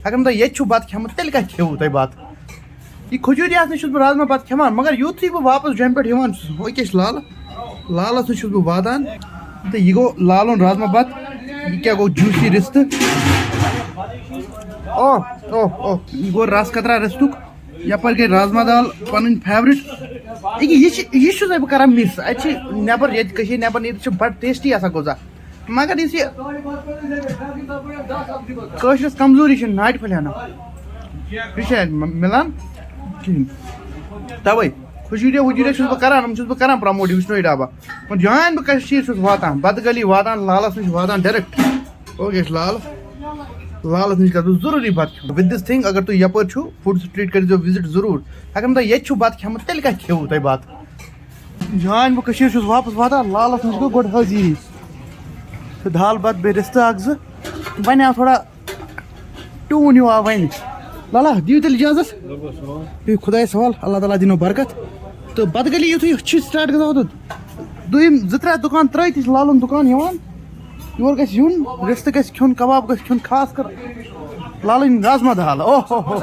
اگر نہٕ تۄہہِ ییٚتہِ چھُو بَتہٕ کھٮ۪مُت تیٚلہِ کَتہِ کھیوٕ تۄہہِ بَتہٕ یہ کھجوٗریَس نِش چھُس بہٕ رازما بَتہٕ کھٮ۪وان مگر یُتھُے بہٕ واپَس جۄمہِ پٮ۪ٹھ یِوان چھُس أکیٛاہ چھُ لالَس نِش چھُس بہٕ واتان تہٕ یہِ گوٚو لالُن رازما بَتہٕ یہِ کیٛاہ گوٚو جوٗسی رِستہٕ اوہ اوہ اوہ یہِ گوٚو رَس قطرا رِستُک یَپٲرۍ گٔے رازما دال پَنٕنۍ فیورِٹ یہِ چھُس بہٕ کَران مِس اَتہِ چھِ نٮ۪بر ییٚتہِ کٔشیٖرِ نٮ۪بر نیٖرِتھ چھِ بَڑٕ ٹیسٹی آسان غذا مگر یُس یہِ کٲشرِس کمزوٗری چھِ ناٹہِ پھٔلۍ ہنا یہِ چھِ اَتہِ مِلان کِہیٖنۍ تَوَے کھجوٗریا وُجوٗریا چھُس بہٕ کَران یِم چھُس بہٕ کَران پرٛموٹ وِشنوٗی ڈابا وۄنۍ جان بہٕ کٔشیٖرِ چھُس واتان بَتہٕ گلی واتان لالَس نِش واتان ڈایریکٹ اوکے چھُ لالَس نِش گژھٕ بہٕ ضروٗری بَتہٕ کھیوٚن وِد دِس تھِنٛگ اگر تُہۍ یَپٲرۍ چھُو فُڈ سٹریٖٹ کٔرۍزیو وِزِٹ ضروٗر اگر نہٕ تۄہہِ ییٚتہِ چھُو بَتہٕ کھٮ۪مُت تیٚلہِ کَتہِ کھیوٕ تۄہہِ بَتہٕ جان بہٕ کٔشیٖرِ چھُس واپَس واتان لالَس نِش گوٚو گۄڈٕ حٲضِری تہٕ دال بَتہٕ بیٚیہِ رِستہٕ اَکھ زٕ وۄنۍ آو تھوڑا ٹوٗن ہیوٗ آو وۄنۍ لالا دِیِو تیٚلہِ اِجازت بیٚیہِ خۄدایَس حوال اللہ تعالیٰ دِنو برکت تہٕ بَتہٕ گلی یُتھُے چھِ سِٹاٹ گژھان اوٚتَتھ دوٚیِم 2-3 دُکان ترٛٲیِتھ چھِ لالُن دُکان یِوان یور گژھِ یُن رِستہٕ گژھِ کھیوٚن کباب گژھِ کھیوٚن خاص کر لالٕنۍ رازما دال اوہ ہو ہو